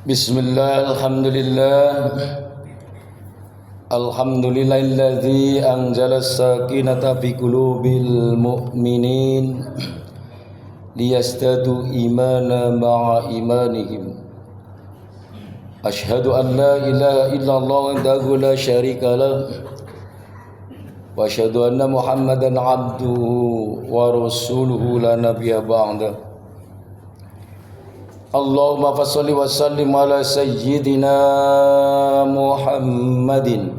Bismillah, alhamdulillah. Alhamdulillahilladzi anzala as-sakinata fi qulubil mu'minin liyastadu imana ma'a imanihim. Ashhadu an la ilaha illallah wahdahu la syarika lah wa asyhadu anna Muhammadan abduhu wa rasuluhu la nabiyya ba'da. Allahumma fasholli wa sallim ala sayyidina Muhammadin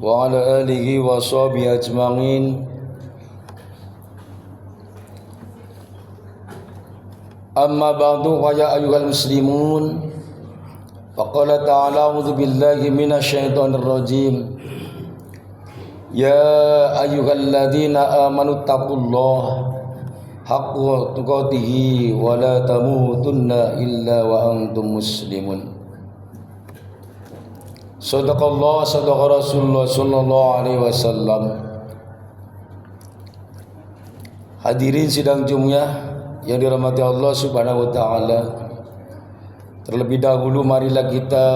wa ala alihi wa sahbihi ajma'in. Amma ba'du, fa ya ayyuhal muslimun, faqala ta'ala a'udzu billahi minasy syaithanir rajim. Ya ayyuhalladzina amanu taqullaha haqqa tuqatih wa la tamutunna illa wa antum muslimun. Sadaqallah, sadaqa Rasulullah sallallahu alaihi wasallam. Hadirin sidang Jumat yang dirahmati Allah Subhanahu wa taala. Terlebih dahulu marilah kita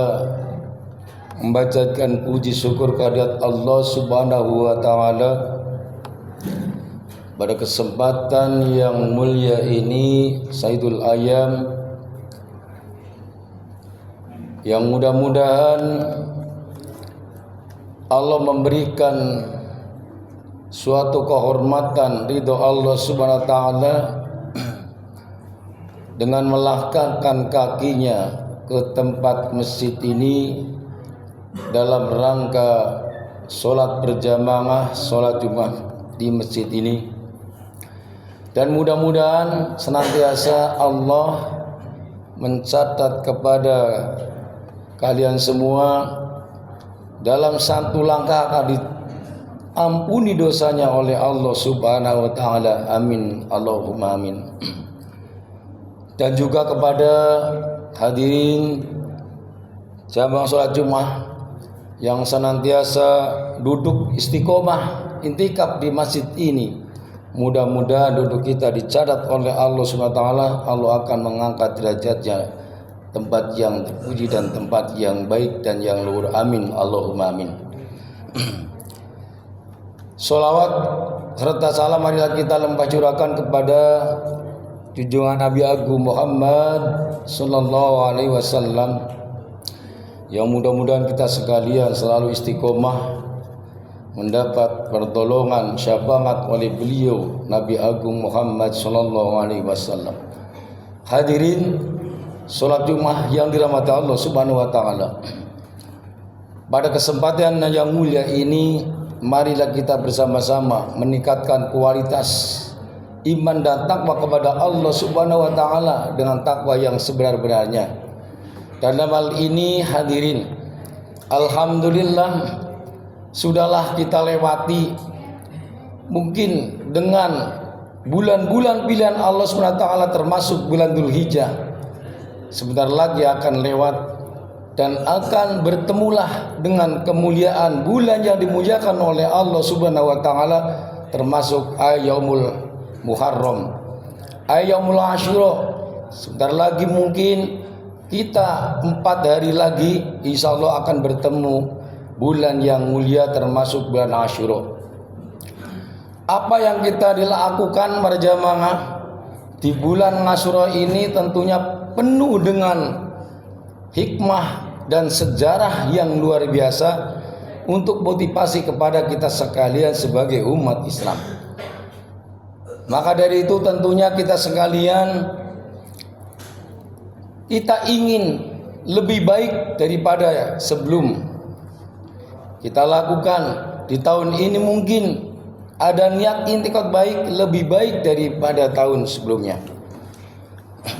membacakan puji syukur kehadirat Allah Subhanahu wa taala. Pada kesempatan yang mulia ini, Sayyidul Ayam, yang mudah-mudahan Allah memberikan suatu kehormatan ridho Allah Subhanahu wa taala dengan melangkahkan kakinya ke tempat masjid ini dalam rangka sholat berjamaah, sholat Jumat di masjid ini. Dan mudah-mudahan senantiasa Allah mencatat kepada kalian semua dalam satu langkah akan diampuni dosanya oleh Allah Subhanahu wa taala. Amin, Allahumma amin. Dan juga kepada hadirin jamaah salat Jumat yang senantiasa duduk istiqomah intikaf di masjid ini. Mudah-mudahan duduk kita dicatat oleh Allah Subhanahu wa taala. Allah akan mengangkat derajatnya, tempat yang terpuji dan tempat yang baik dan yang luhur. Amin, Allahumma amin. Sholawat serta salam marilah kita curahkan kepada junjungan Nabi Agung Muhammad sallallahu alaihi wasallam, yang mudah-mudahan kita sekalian selalu istiqomah mendapat pertolongan syafaat oleh beliau Nabi Agung Muhammad sallallahu alaihi wasallam. Hadirin salat Jumat yang dirahmati Allah Subhanahu wa taala. Pada kesempatan yang mulia ini, marilah kita bersama-sama meningkatkan kualitas iman dan takwa kepada Allah Subhanahu wa taala dengan takwa yang sebenar-benarnya. Dalam hal ini hadirin, alhamdulillah sudahlah kita lewati mungkin dengan bulan-bulan pilihan Allah SWT, termasuk bulan Dzulhijjah. Sebentar lagi akan lewat dan akan bertemulah dengan kemuliaan bulan yang dimuliakan oleh Allah Subhanahu wa taala, termasuk Yaumul Muharram, Yaumul Asyura. Sebentar lagi mungkin kita 4 hari lagi insya Allah akan bertemu bulan yang mulia, termasuk bulan Asyura. Apa yang kita dilakukan berjamaah di bulan Asyura ini tentunya penuh dengan hikmah dan sejarah yang luar biasa untuk motivasi kepada kita sekalian sebagai umat Islam. Maka dari itu tentunya kita sekalian, kita ingin lebih baik daripada sebelum. Kita lakukan di tahun ini mungkin ada niat intikad baik, lebih baik daripada tahun sebelumnya.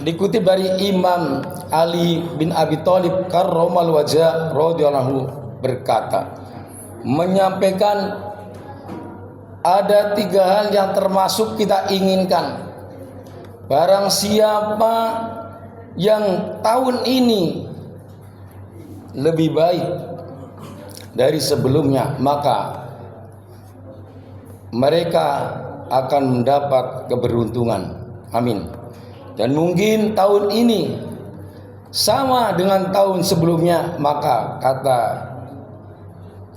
Dikutip dari Imam Ali bin Abi Thalib karramal wajah radhiyallahu berkata, menyampaikan ada 3 hal yang termasuk kita inginkan. Barang siapa yang tahun ini lebih baik dari sebelumnya, maka mereka akan mendapat keberuntungan. Amin. Dan mungkin tahun ini sama dengan tahun sebelumnya. Maka kata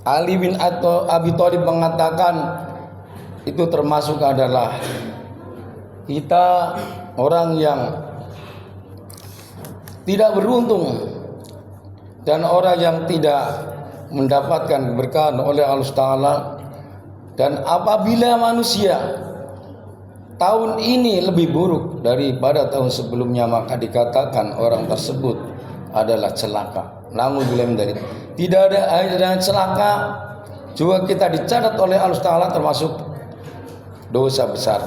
Ali bin Abi Thalib mengatakan, itu termasuk adalah kita orang yang tidak beruntung dan orang yang tidak mendapatkan keberkahan oleh Allah Ta'ala. Dan apabila manusia tahun ini lebih buruk daripada tahun sebelumnya, maka dikatakan orang tersebut adalah celaka. Namun bila dari tidak ada celaka, juga kita dicatat oleh Allah Ta'ala termasuk dosa besar,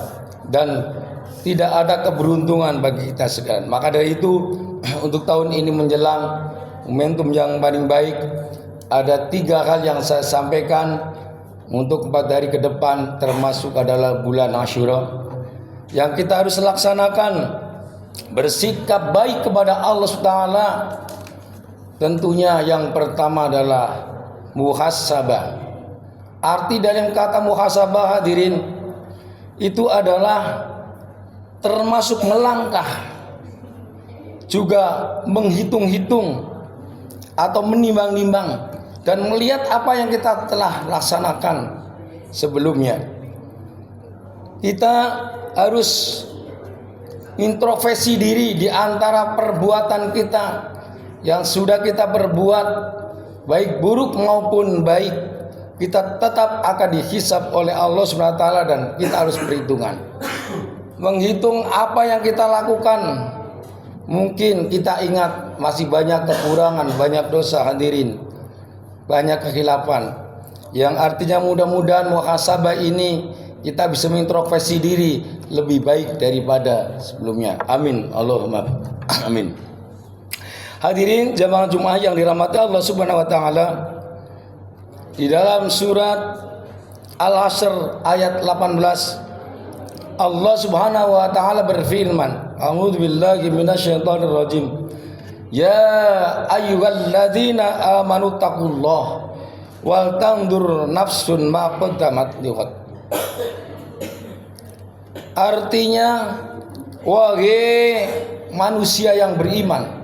dan tidak ada keberuntungan bagi kita sekalian. Maka dari itu untuk tahun ini menjelang momentum yang paling baik, ada 3 hal yang saya sampaikan untuk 4 hari ke depan, termasuk adalah bulan Asyura yang kita harus laksanakan. Bersikap baik kepada Allah SWT. Tentunya yang pertama adalah muhasabah. Arti dari kata muhasabah, hadirin, itu adalah termasuk melangkah, juga menghitung-hitung atau menimbang-nimbang dan melihat apa yang kita telah laksanakan sebelumnya. Kita harus introspeksi diri di antara perbuatan kita yang sudah kita perbuat, baik buruk maupun baik. Kita tetap akan dihisab oleh Allah SWT dan kita harus perhitungan, menghitung apa yang kita lakukan. Mungkin kita ingat masih banyak kekurangan, banyak dosa, hadirin, banyak kekhilafan, yang artinya mudah-mudahan muhasabah ini kita bisa mengintrospeksi diri lebih baik daripada sebelumnya. Amin, Allahumma amin. Hadirin jamaah Jumat yang dirahmati Allah Subhanahu wa taala, di dalam surat Al-Asr ayat 18 Allah Subhanahu wa taala berfirman, a'udzubillahi minasyaitonirrajim. Ya ayyuhalladzina amanu taqullah wal tandur nafsun ma qaddamat lighad. Artinya, wahai manusia yang beriman.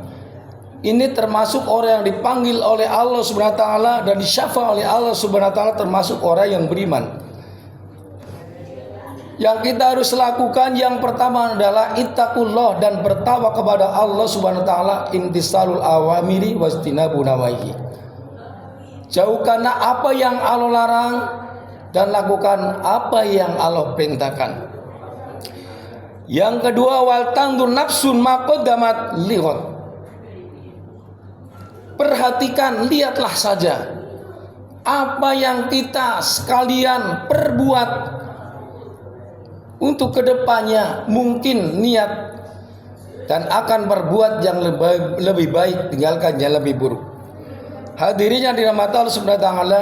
Ini termasuk orang yang dipanggil oleh Allah Subhanahu wa taala dan disyafa oleh Allah Subhanahu wa taala, termasuk orang yang beriman. Yang kita harus lakukan yang pertama adalah ittaqullah, dan bertakwa kepada Allah Subhanahu wa taala, imtisalul awamiri wastinabu nawahi. Jauhkanlah apa yang Allah larang dan lakukan apa yang Allah perintahkan. Yang kedua, wal tandur nafsun ma qaddamat lighad. Perhatikan, lihatlah saja apa yang kita sekalian perbuat untuk kedepannya, mungkin niat dan akan berbuat yang lebih baik, tinggalkan yang lebih buruk. Hadirin yang dirahmati Allah Subhanahu wa taala,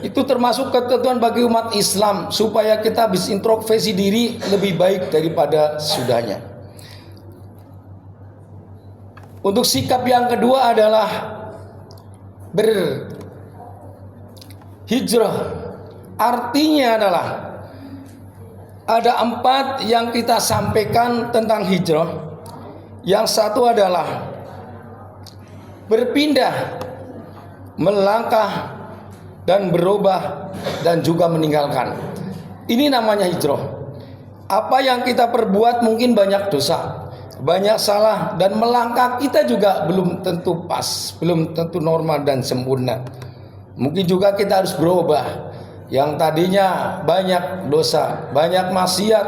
itu termasuk ketentuan bagi umat Islam supaya kita bisa introspeksi diri lebih baik daripada sudahnya. Untuk sikap yang kedua adalah berhijrah. Artinya adalah ada 4 yang kita sampaikan tentang hijrah. Yang satu adalah berpindah, melangkah, dan berubah, dan juga meninggalkan. Ini namanya hijrah. Apa yang kita perbuat mungkin banyak dosa, banyak salah, dan melangkah kita juga belum tentu pas, belum tentu normal dan sempurna. Mungkin juga kita harus berubah. Yang tadinya banyak dosa, banyak maksiat,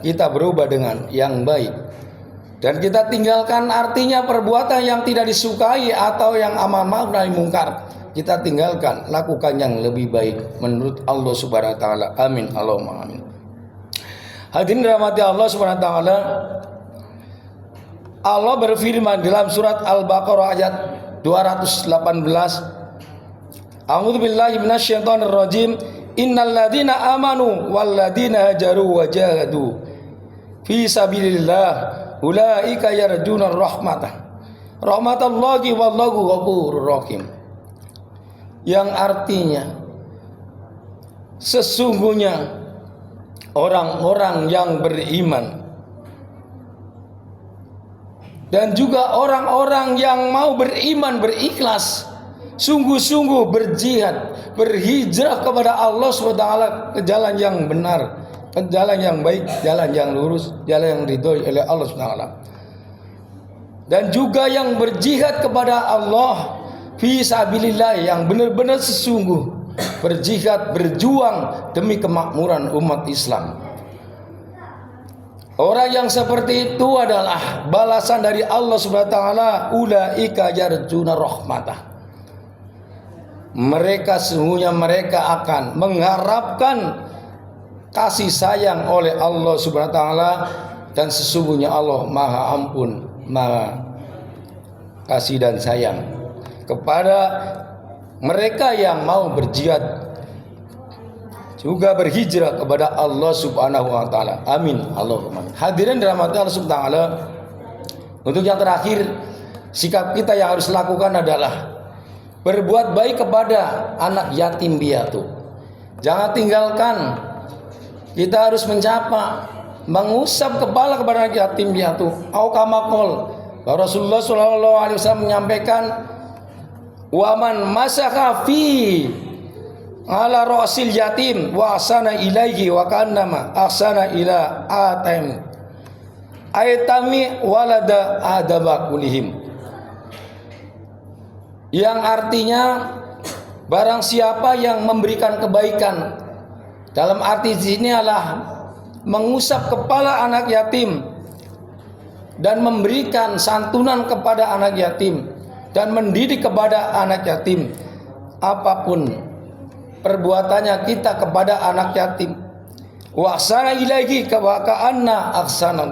kita berubah dengan yang baik. Dan kita tinggalkan, artinya perbuatan yang tidak disukai atau yang amar ma'ruf nahi mungkar, kita tinggalkan, lakukan yang lebih baik menurut Allah Subhanahu wa taala. Amin, Allahumma amin. Hadirin dirahmati Allah Subhanahu wa taala, Allah berfirman dalam surat Al-Baqarah ayat 218, a'udzubillahi minasyaitonirrajim. Innal ladzina amanu wal ladzina hajaru wa jahadu fi sabilillah ulaika yarjuna rahmatallahi wallahu ghafurur rahim. Yang artinya, sesungguhnya orang-orang yang beriman dan juga orang-orang yang mau beriman, berikhlas, sungguh-sungguh berjihad, berhijrah kepada Allah SWT ke jalan yang benar, ke jalan yang baik, jalan yang lurus, jalan yang ridhoi oleh Allah SWT. Dan juga yang berjihad kepada Allah fi sabilillah, yang benar-benar sesungguh berjihad, berjuang demi kemakmuran umat Islam. Orang yang seperti itu adalah balasan dari Allah Subhanahu wa taala, ulaika yarjuna rahmatah. Mereka sesungguhnya mereka akan mengharapkan kasih sayang oleh Allah Subhanahu wa taala, dan sesungguhnya Allah Maha Ampun, Maha kasih dan sayang kepada mereka yang mau berjihad juga berhijrah kepada Allah Subhanahu wa taala. Amin. Allahumma amin. Hadirin dirahmati Allah Subhanahu wa taala. Untuk yang terakhir, sikap kita yang harus lakukan adalah berbuat baik kepada anak yatim piatu. Jangan tinggalkan. Kita harus mencapa, mengusap kepala kepada anak yatim piatu. Au kama qol. Rasulullah sallallahu alaihi wasallam menyampaikan, "Waman masakha fi ala rasil yatim wa asana ilaihi wa kannama asana ila atam ayatami walada adaba kulihim." Yang artinya, barang siapa yang memberikan kebaikan, dalam arti sini adalah mengusap kepala anak yatim dan memberikan santunan kepada anak yatim dan mendidik kepada anak yatim, apapun perbuatannya kita kepada anak yatim, wa ahsana ilaihi wa ka'anna ahsana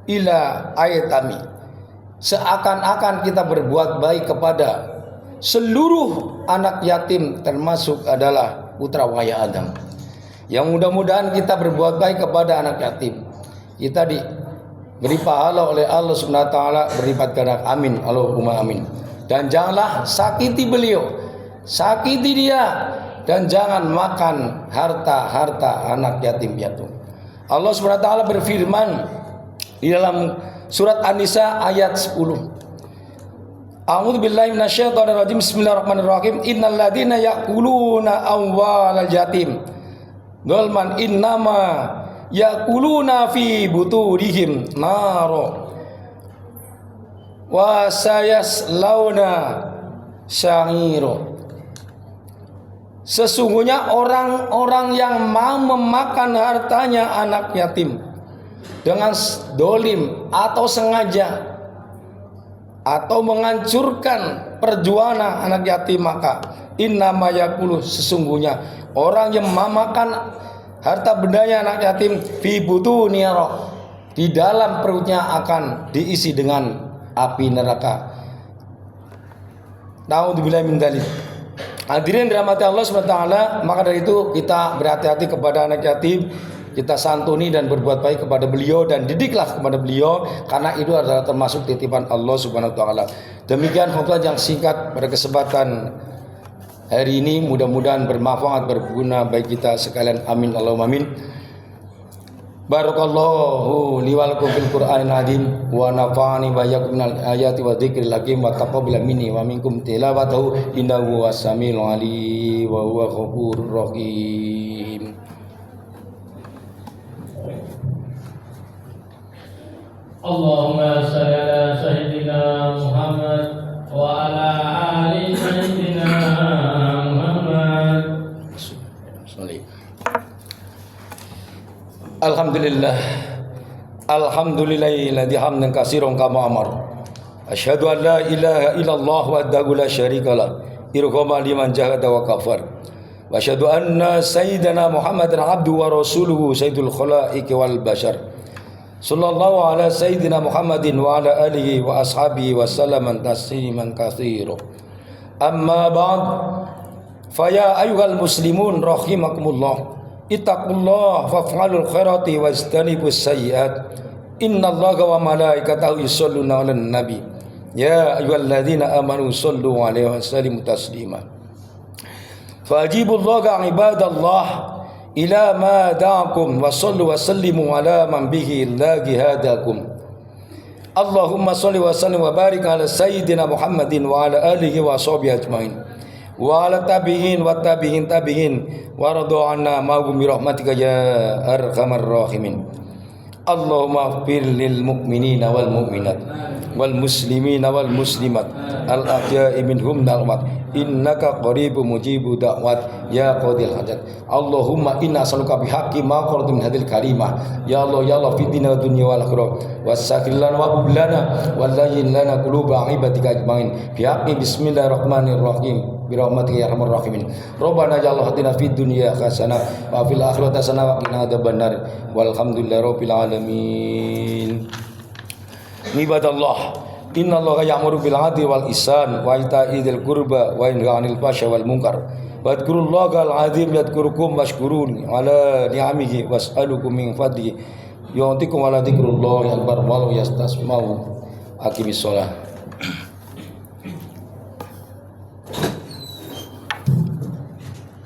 ila ayatami, seakan-akan kita berbuat baik kepada seluruh anak yatim, termasuk adalah putra wahai Adam. Yang mudah-mudahan kita berbuat baik kepada anak yatim, kita diberi pahala oleh Allah Subhanahu wa taala berlipat ganda. Amin. Allahumma amin. Dan janganlah sakiti beliau, sakiti dia, dan jangan makan harta anak yatim piatu. Allah Subhanahu wa taala berfirman di dalam surat An-Nisa ayat 10. A'udzu billahi minasyaitonir rajim. Bismillahirrahmanirrahim. Innal ladzina ya'kuluna amwalal yatim dzulman innama ya'kuluna fi buturihim naro wa sayaslauna sa'iro. Sesungguhnya orang-orang yang mau memakan hartanya anak yatim dengan dolim atau sengaja, atau menghancurkan perjuangan anak yatim, maka innama yakulu, sesungguhnya orang yang memakan harta bendanya anak yatim fi butuni nar, di dalam perutnya akan diisi dengan api neraka. Naudzubillahi min dzalik. Hadirin dirahmati Allah Subhanahu wa taala, maka dari itu kita berhati-hati kepada anak yatim, kita santuni dan berbuat baik kepada beliau dan didiklah kepada beliau, karena itu adalah termasuk titipan Allah Subhanahu wa taala. Demikian khutbah yang singkat pada kesempatan hari ini, mudah-mudahan bermanfaat, berguna bagi kita sekalian. Amin Allahumma amin. Barakallahu li wa lakum fil Qur'anil azim wa nafa'ani wa iyyakum minal ayati wa dzikril hakim wa taqabbal minni wa minkum tilawatahu innahu was-sami'ul 'alim wa huwa ghafurur rahim. Allahumma shalli ala sayyidina Muhammad wa ala ali sayyidina Muhammad. Alhamdulillah, alhamdulillahilladzi hamdan katsiran kama amar. Asyhadu an la ilaha illallah wahdahu la syarikalah, irghama liman jahada wa kafar. Wa asyhadu anna sayyidana Muhammadan abduhu wa rasuluhu sayyidul khalaiqi wal bashar. Sallallahu ala sayyidina Muhammadin wa ala alihi wa ashabihi wa sallaman tasliman katsira. Amma ba'd, fa ya ayyuhal muslimun rahimakumullah, ittaqullah waf'alul khairati wajtanibus sayyi'at. Innallaha wa malaikatahu yusholluna 'alan nabi. Ya ayyuhalladzina amanu shollu 'alaihi wa sallimu taslima. Fajibullaha ibadallah ila ma da'akum wa sallu wa sallimu ala man bihi illagi hadakum. Allahumma sholli wa sallim wa barik ala sayyidina Muhammadin wa ala alihi wa sahbihi ajmain wa ala tabi'in wa tabi'in tabi'in wa radu anna ma'hum bi rahmatika ya arhamar rahimin. Allahumma ighfir lil mu'minina wal mu'minat wal muslimina wal muslimat al ahya'i minhum wal amwat innaka qaribun mujibud da'wat ya qadil hajat. Allahumma inna as'aluka bihaqqi ma qaratu min hadhil kalimah ya Allah fi dunya wal akhirah wasakhir lana wa bublana wallayyin lana quluba ibadika ajmain bihaqqi bismillahirrahmanirrahim birahmatika ya arhamar rahimin. Rabbana ya Allah atina fid dunya hasanah wa fil akhirati hasanah wa qina adzabannar walhamdulillahi rabbil alamin. Ibadallah, innallaha ya'muru bil 'adli wal ihsan wa ita'i dzil qurba wa yanha 'anil fahsya'i wal munkar wa dzkurullaha al-'azim yadhkurukum washkuruni 'ala ni'amihi was'alukum min fadlihi yu'tikum wa la dzikrullahi akbar wa la yastasma'u. Aqimis shalah.